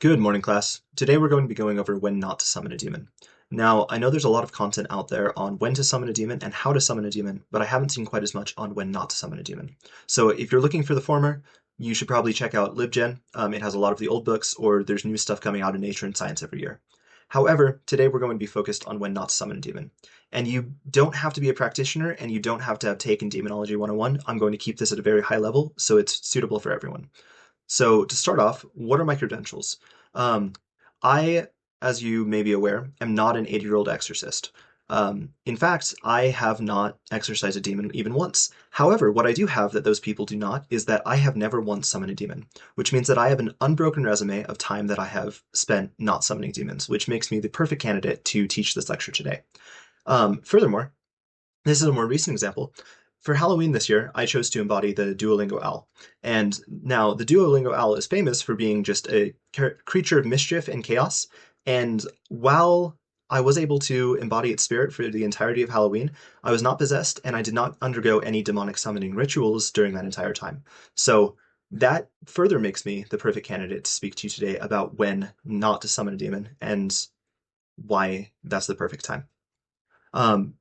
Good morning, class. Today we're going to be going over when not to summon a demon. Now, I know there's a lot of content out there on when to summon a demon and how to summon a demon, but I haven't seen quite as much on when not to summon a demon. So if you're looking for the former, you should probably check out LibGen. It has a lot of the old books, or there's new stuff coming out in Nature and Science every year. However, today we're going to be focused on when not to summon a demon. And you don't have to be a practitioner, and you don't have to have taken Demonology 101. I'm going to keep this at a very high level, so it's suitable for everyone. So to start off, what are my credentials? Um, I, as you may be aware, am not an 80-year-old exorcist. In fact, I have not exorcised a demon even once. However, what I do have that those people do not is that I have never once summoned a demon, which means that I have an unbroken resume of time that I have spent not summoning demons, which makes me the perfect candidate to teach this lecture today. Furthermore, this is a more recent example. For Halloween this year, I chose to embody the Duolingo owl. And now the Duolingo owl is famous for being just a creature of mischief and chaos. And while I was able to embody its spirit for the entirety of Halloween, I was not possessed and I did not undergo any demonic summoning rituals during that entire time. So that further makes me the perfect candidate to speak to you today about when not to summon a demon and why that's the perfect time. Um,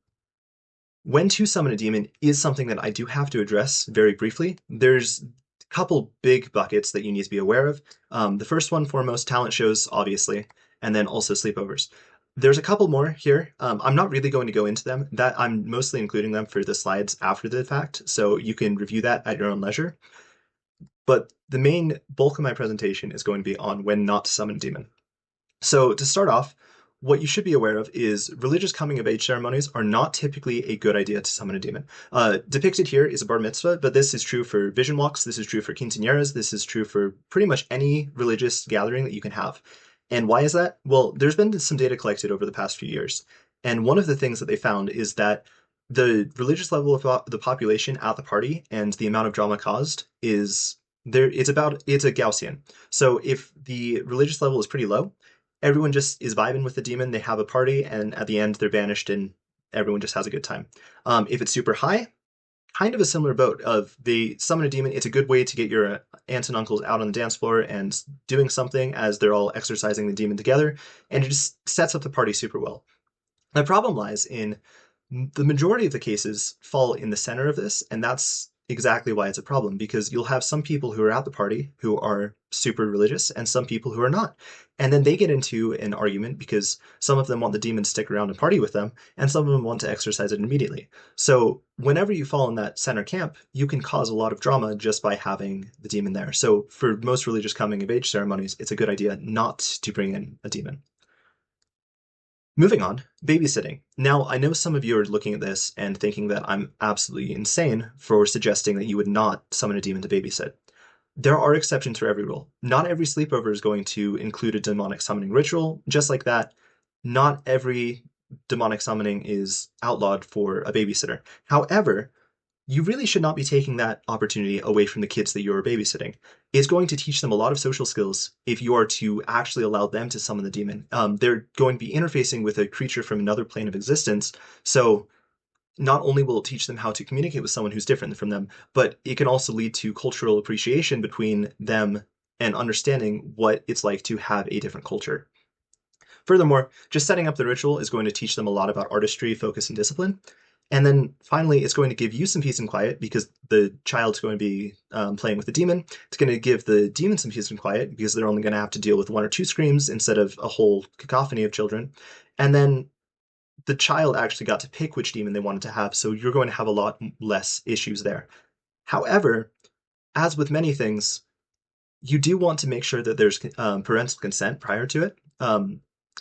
when to summon a demon is something that I do have to address very briefly. There's a couple big buckets that you need to be aware of. The first one, foremost, talent shows, obviously, and then also sleepovers. There's a couple more here. I'm not really going to go into them. That I'm mostly including them for the slides after the fact, so you can review that at your own leisure. But the main bulk of my presentation is going to be on when not to summon a demon. So to start off, what you should be aware of is religious coming of age ceremonies are not typically a good idea to summon a demon. Depicted here is a bar mitzvah, but this is true for vision walks, this is true for quinceañeras, this is true for pretty much any religious gathering that you can have. And why is that? Well, there's been some data collected over the past few years. And one of the things that they found is that the religious level of the population at the party and the amount of drama caused is there. It's a Gaussian. So if the religious level is pretty low, everyone just is vibing with the demon. They have a party, and at the end, they're banished, and everyone just has a good time. If it's super high, kind of a similar boat of they summon a demon. It's a good way to get your aunts and uncles out on the dance floor and doing something as they're all exorcising the demon together, and it just sets up the party super well. The problem lies in the majority of the cases fall in the center of this, and that's exactly why it's a problem, because you'll have some people who are at the party who are super religious and some people who are not. And then they get into an argument because some of them want the demon to stick around and party with them, and some of them want to exorcise it immediately. So whenever you fall in that center camp, you can cause a lot of drama just by having the demon there. So for most religious coming of age ceremonies, it's a good idea not to bring in a demon. Moving on, babysitting. Now, I know some of you are looking at this and thinking that I'm absolutely insane for suggesting that you would not summon a demon to babysit. There are exceptions for every rule. Not every sleepover is going to include a demonic summoning ritual. Just like that, not every demonic summoning is outlawed for a babysitter. However, you really should not be taking that opportunity away from the kids that you're babysitting. It's going to teach them a lot of social skills if you are to actually allow them to summon the demon. They're going to be interfacing with a creature from another plane of existence, so not only will it teach them how to communicate with someone who's different from them, but it can also lead to cultural appreciation between them and understanding what it's like to have a different culture. Furthermore, just setting up the ritual is going to teach them a lot about artistry, focus, and discipline. And then finally, it's going to give you some peace and quiet because the child's going to be playing with the demon. It's going to give the demon some peace and quiet because they're only going to have to deal with one or two screams instead of a whole cacophony of children. And then the child actually got to pick which demon they wanted to have, so you're going to have a lot less issues there. However, as with many things, you do want to make sure that there's parental consent prior to it.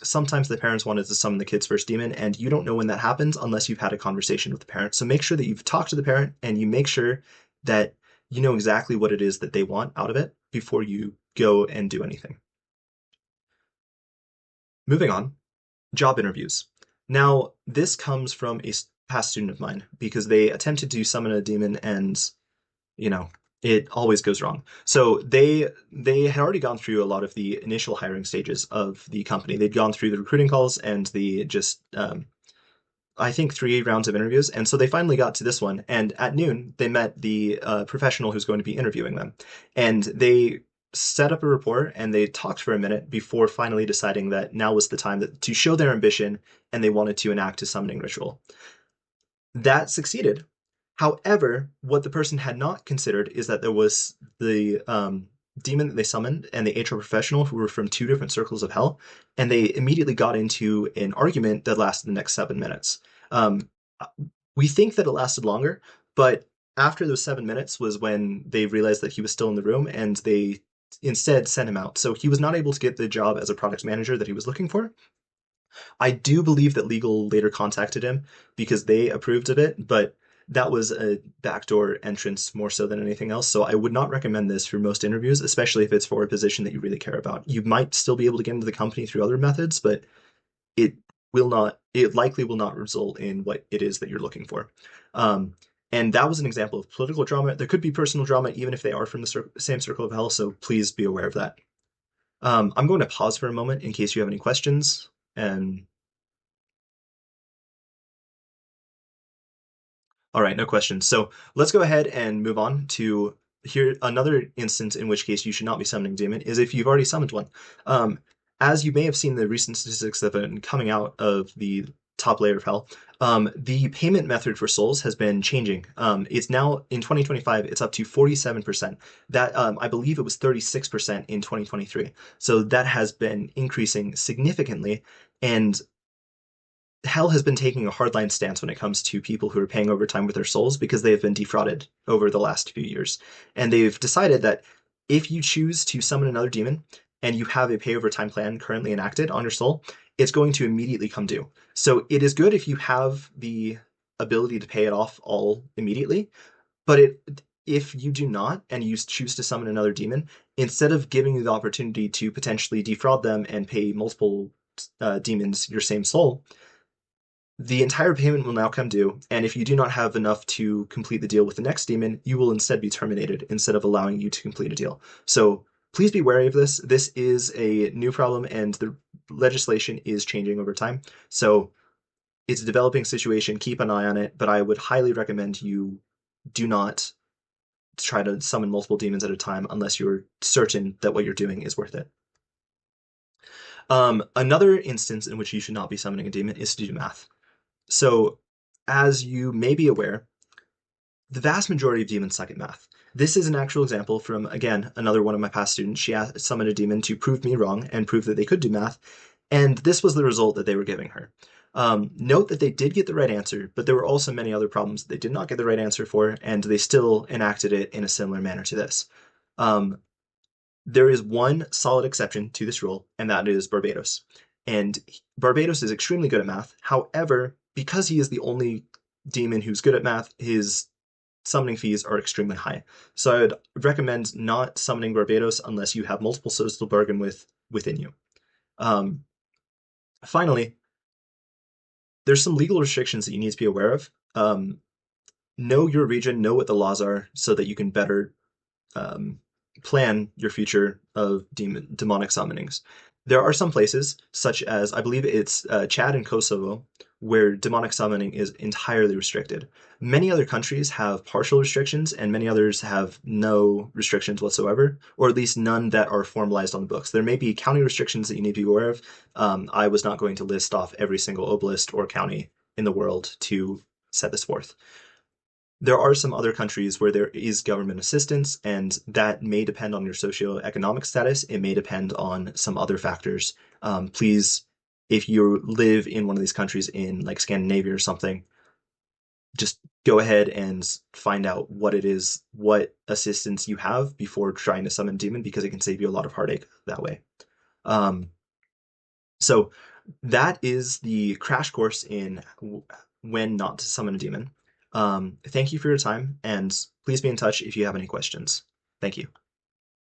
Sometimes the parents wanted to summon the kid's first demon, and you don't know when that happens unless you've had a conversation with the parent. So make sure that you've talked to the parent and you make sure that you know exactly what it is that they want out of it before you go and do anything. Moving on, job interviews. Now, this comes from a past student of mine because they attempted to summon a demon and, you know, it always goes wrong. So they had already gone through a lot of the initial hiring stages of the company. They'd gone through the recruiting calls and the just I think 3 rounds of interviews, and so they finally got to this one. And at noon, they met the professional who's going to be interviewing them, and they set up a rapport and they talked for a minute before finally deciding that now was the time to show their ambition and they wanted to enact a summoning ritual. That succeeded. However, what the person had not considered is that there was the demon that they summoned and the HR professional who were from two different circles of hell, and they immediately got into an argument that lasted the next 7 minutes. Um, we think that it lasted longer, but after those 7 minutes was when they realized that he was still in the room and they instead sent him out. So he was not able to get the job as a product manager that he was looking for. I do believe that legal later contacted him because they approved of it, but that was a backdoor entrance more so than anything else. So I would not recommend this for most interviews, especially if it's for a position that you really care about. You might still be able to get into the company through other methods, but it it likely will not result in what it is that you're looking for. Um, and that was an example of political drama. There could be personal drama even if they are from the same circle of hell, so please be aware of that. I'm going to pause for a moment in case you have any questions. And all right, no questions. So let's go ahead and move on to here. Another instance in which case you should not be summoning demon is if you've already summoned one. Um, as you may have seen the recent statistics that have been coming out of the top layer of hell, the payment method for souls has been changing. It's now in 2025, it's up to 47%. That I believe it was 36% in 2023. So that has been increasing significantly. And Hell has been taking a hardline stance when it comes to people who are paying overtime with their souls because they have been defrauded over the last few years. And they've decided that if you choose to summon another demon and you have a pay overtime plan currently enacted on your soul, it's going to immediately come due. So it is good if you have the ability to pay it off all immediately, but if you do not and you choose to summon another demon, instead of giving you the opportunity to potentially defraud them and pay multiple demons your same soul, the entire payment will now come due, and if you do not have enough to complete the deal with the next demon, you will instead be terminated instead of allowing you to complete a deal. So please be wary of this. This is a new problem, and the legislation is changing over time. So it's a developing situation. Keep an eye on it, but I would highly recommend you do not try to summon multiple demons at a time unless you're certain that what you're doing is worth it. Another instance in which you should not be summoning a demon is to do math. So, as you may be aware, the vast majority of demons suck at math. This is an actual example from, again, another one of my past students. She summoned a demon to prove me wrong and prove that they could do math, and this was the result that they were giving her. Note that they did get the right answer, but there were also many other problems that they did not get the right answer for, and they still enacted it in a similar manner to this. Um, there is one solid exception to this rule, and that is Barbados. And Barbados is extremely good at math. However, because he is the only demon who's good at math, his summoning fees are extremely high. So I would recommend not summoning Barbados unless you have multiple souls to bargain with within you. Um, Finally, there's some legal restrictions that you need to be aware of. Know your region, know what the laws are, so that you can better um, plan your future of demonic summonings. There are some places, such as I believe it's Chad and Kosovo, where demonic summoning is entirely restricted. Many other countries have partial restrictions, and many others have no restrictions whatsoever, or at least none that are formalized on the books. There may be county restrictions that you need to be aware of. I was not going to list off every single oblast or county in the world to set this forth. There are some other countries where there is government assistance, and that may depend on your socioeconomic status. It may depend on some other factors. Please, if you live in one of these countries in like Scandinavia or something, just go ahead and find out what it is, what assistance you have before trying to summon demon, because it can save you a lot of heartache that way. Um, so that is the crash course in when not to summon a demon. Thank you for your time, and please be in touch if you have any questions. Thank you.